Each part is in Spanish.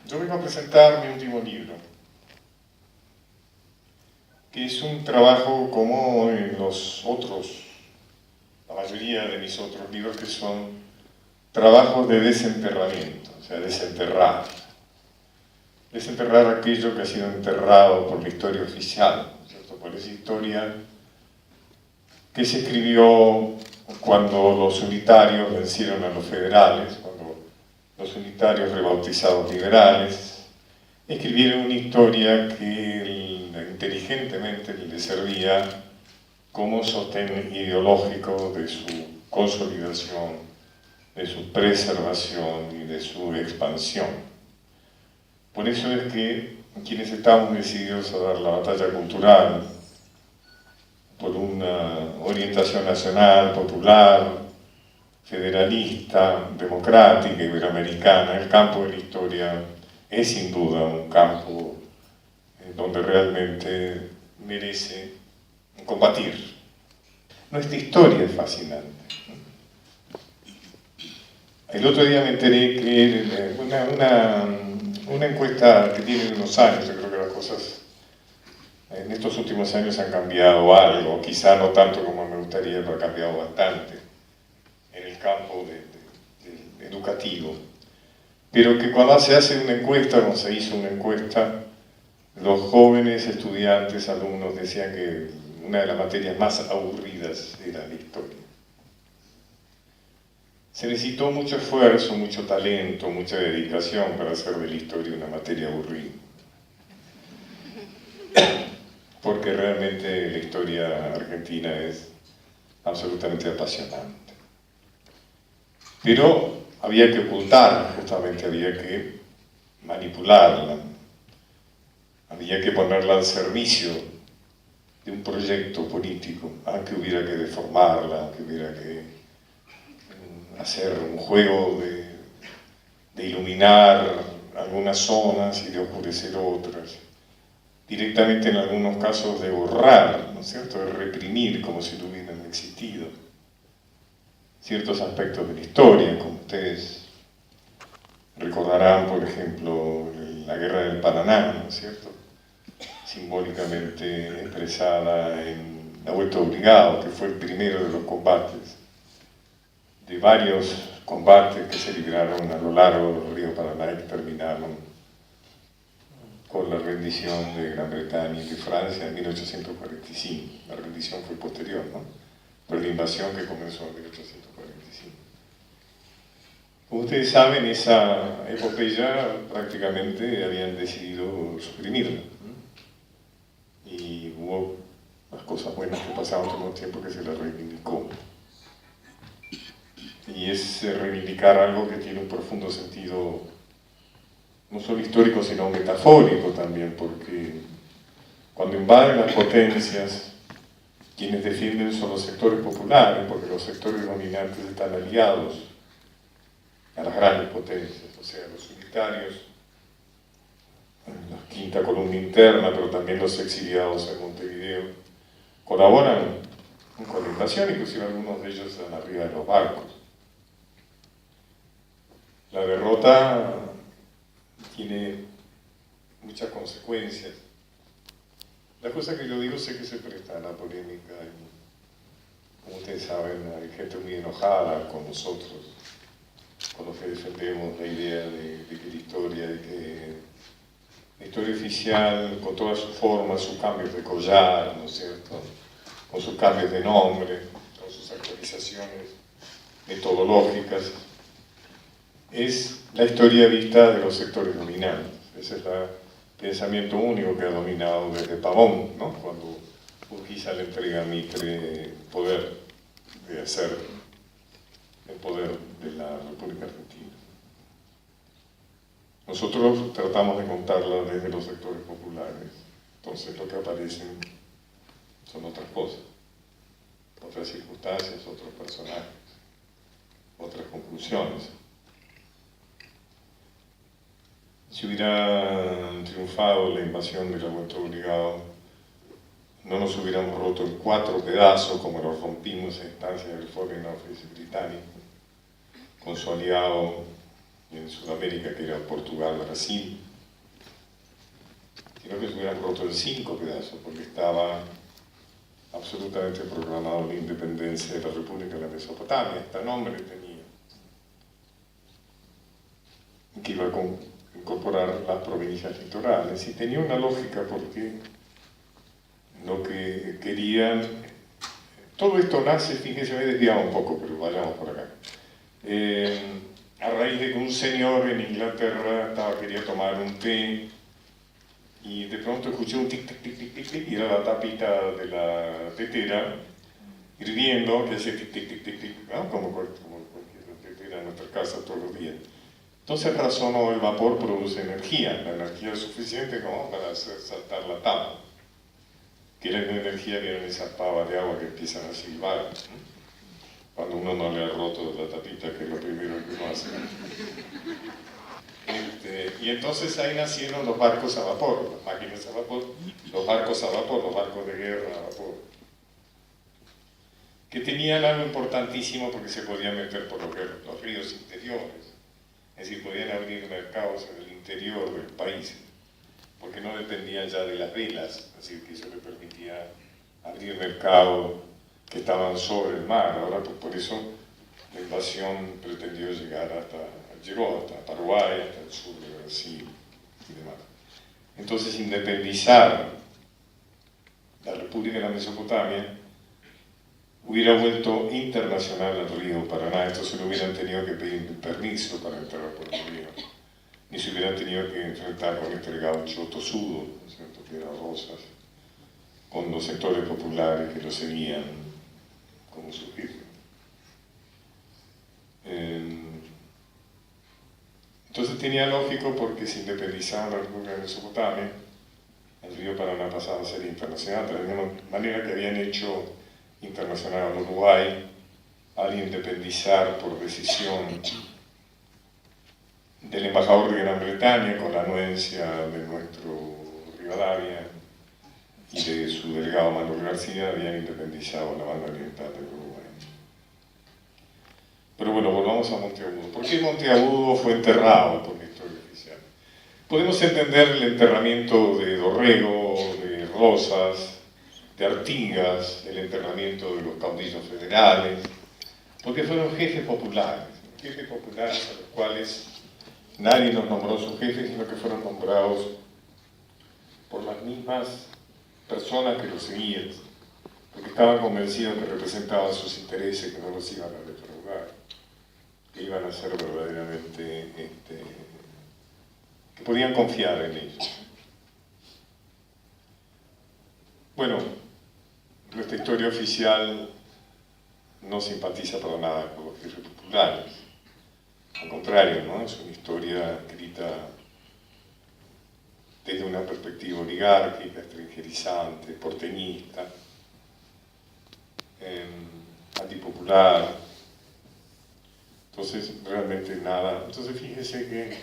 Yo vengo a presentar mi último libro, que es un trabajo como en los otros, la mayoría de mis otros libros, que son trabajos de desenterramiento, o sea, desenterrar. Desenterrar aquello que ha sido enterrado por la historia oficial, ¿cierto? Por esa historia que se escribió cuando los unitarios vencieron a los federales, cuando los unitarios rebautizados liberales escribieron una historia que inteligentemente le servía como sostén ideológico de su consolidación, de su preservación y de su expansión. Por eso es que quienes estamos decididos a dar la batalla cultural por una orientación nacional, popular, federalista, democrática, iberoamericana, el campo de la historia es sin duda un campo donde realmente merece combatir. Nuestra historia es fascinante. El otro día me enteré que una encuesta que tiene unos años, yo creo que las cosas en estos últimos años han cambiado algo, quizá no tanto como me gustaría, pero ha cambiado bastante en el campo educativo. Pero que cuando se hace una encuesta, cuando se hizo una encuesta, los jóvenes estudiantes, alumnos, decían que una de las materias más aburridas era la historia. Se necesitó mucho esfuerzo, mucho talento, mucha dedicación para hacer de la historia una materia aburrida. Porque realmente la historia argentina es absolutamente apasionante. Pero había que ocultarla, justamente había que manipularla, había que ponerla al servicio de un proyecto político, aunque hubiera que deformarla, aunque hubiera que hacer un juego de iluminar algunas zonas y de oscurecer otras, directamente en algunos casos de borrar, ¿no es cierto?, de reprimir como si no hubieran existido ciertos aspectos de la historia, como ustedes recordarán, por ejemplo, la Guerra del Paraná, ¿no es cierto?, simbólicamente expresada en la Vuelta Obligado, que fue el primero de los combates, de varios combates que se libraron a lo largo del río Paraná y que terminaron con la rendición de Gran Bretaña y de Francia en 1845. La rendición fue posterior, ¿no?, pero la invasión que comenzó en 1845. Como ustedes saben, esa epopeya prácticamente habían decidido suprimirla. Y hubo las cosas buenas que pasaron todo el tiempo que se la reivindicó. Y es reivindicar algo que tiene un profundo sentido, no solo histórico, sino metafórico también, porque cuando invaden las potencias, quienes defienden son los sectores populares, porque los sectores dominantes están aliados a las grandes potencias, o sea, los unitarios, la quinta columna interna, pero también los exiliados en Montevideo, colaboran con la invasión, inclusive algunos de ellos están arriba de los barcos. La derrota tiene muchas consecuencias. La cosa que yo digo, sé que se presta a la polémica y, como ustedes saben, hay gente muy enojada con nosotros, con los que defendemos la idea de que la historia oficial, con todas sus formas, sus cambios de collar, ¿no es cierto?, con sus cambios de nombre, con sus actualizaciones metodológicas, es la historia vista de los sectores dominantes. Ese es el pensamiento único que ha dominado desde Pavón, ¿no?, cuando Urquiza le entrega a Mitre poder de hacer el poder de la República Argentina. Nosotros tratamos de contarla desde los sectores populares, entonces lo que aparecen son otras cosas, otras circunstancias, otros personajes, otras conclusiones. Si hubiera triunfado la invasión de la Vuelta Obligado, no nos hubiéramos roto en 4 pedazos como los rompimos en instancia del Foreign Office británico, con su aliado y en Sudamérica, que era Portugal, Brasil, sino que se hubieran roto en 5 pedazos, porque estaba absolutamente programado la independencia de la República de la Mesopotamia, hasta nombre tenía, que iba a incorporar las provincias litorales, y tenía una lógica porque lo que querían, todo esto nace, fíjense, me he desviado un poco, pero vayamos por acá, a raíz de que un señor en Inglaterra quería tomar un té, y de pronto escuché un tic, tic, tic, tic, tic, tic, y era la tapita de la tetera hirviendo, que hacía tic, tic, tic, tic, tic, ¿no? Como cualquier tetera en nuestra casa todos los días. Entonces razonó, el vapor produce energía, la energía es suficiente como para hacer saltar la tapa, que era una energía que eran esas pavas de agua que empiezan a silbar, ¿no? Cuando uno no le ha roto la tapita, que es lo primero que uno hace. Y entonces ahí nacieron los barcos a vapor, las máquinas a vapor, los barcos a vapor, los barcos de guerra a vapor, que tenían algo importantísimo porque se podían meter por los ríos interiores, es decir, podían abrir mercados en el interior del país, porque no dependían ya de las velas, es decir, que eso le permitía abrir mercados que estaban sobre el mar. Ahora, pues, por eso la invasión pretendió llegar llegó hasta Paraguay, hasta el sur de Brasil y demás. Entonces, independizar la República de la Mesopotamia hubiera vuelto internacional el río Paraná, entonces no hubieran tenido que pedir permiso para entrar por el río, ni se hubieran tenido que enfrentar con este gaucho tosudo, ¿no es cierto?, que era Rosas, con los sectores populares que lo seguían como su jefe. Entonces tenía lógico porque se independizaba la República de Mesopotamia, el río Paraná pasaba a ser internacional, de la misma manera que habían hecho internacional al Uruguay al independizar por decisión del embajador de Gran Bretaña con la anuencia de nuestro Rivadavia y de su delegado Manuel García, habían independizado la banda oriental del Uruguay. Pero bueno, volvamos a Monteagudo. ¿Por qué Monteagudo fue enterrado por la historia oficial? Podemos entender el enterramiento de Dorrego, de Rosas, de Artigas, el enterramiento de los caudillos federales, porque fueron jefes populares a los cuales nadie nos nombró sus jefes, sino que fueron nombrados por las mismas personas que los seguían, porque estaban convencidos que representaban sus intereses, que no los iban a defraudar, que iban a ser verdaderamente, que podían confiar en ellos. Bueno, nuestra historia oficial no simpatiza para nada con los jefes populares. Al contrario, ¿no? Es una historia escrita desde una perspectiva oligárquica, extranjerizante, porteñista, antipopular. Entonces, realmente nada. Entonces, fíjese que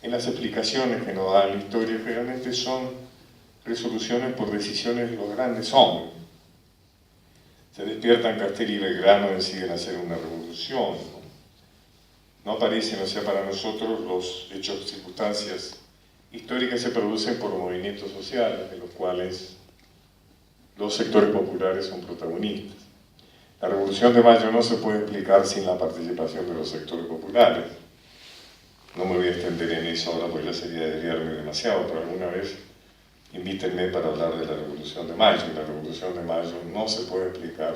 en las explicaciones que nos da la historia, realmente son resoluciones por decisiones de los grandes hombres. Se despiertan Castelli y Belgrano, deciden hacer una revolución. No aparecen, o sea, para nosotros los hechos, circunstancias históricas se producen por movimientos sociales, de los cuales los sectores populares son protagonistas. La Revolución de Mayo no se puede explicar sin la participación de los sectores populares. No me voy a extender en eso ahora porque ya sería desviarme demasiado, pero alguna vez invítenme para hablar de la Revolución de Mayo. Y la Revolución de Mayo no se puede explicar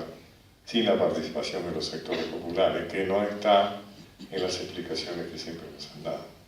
sin la participación de los sectores populares, que no está en las explicaciones que siempre nos han dado.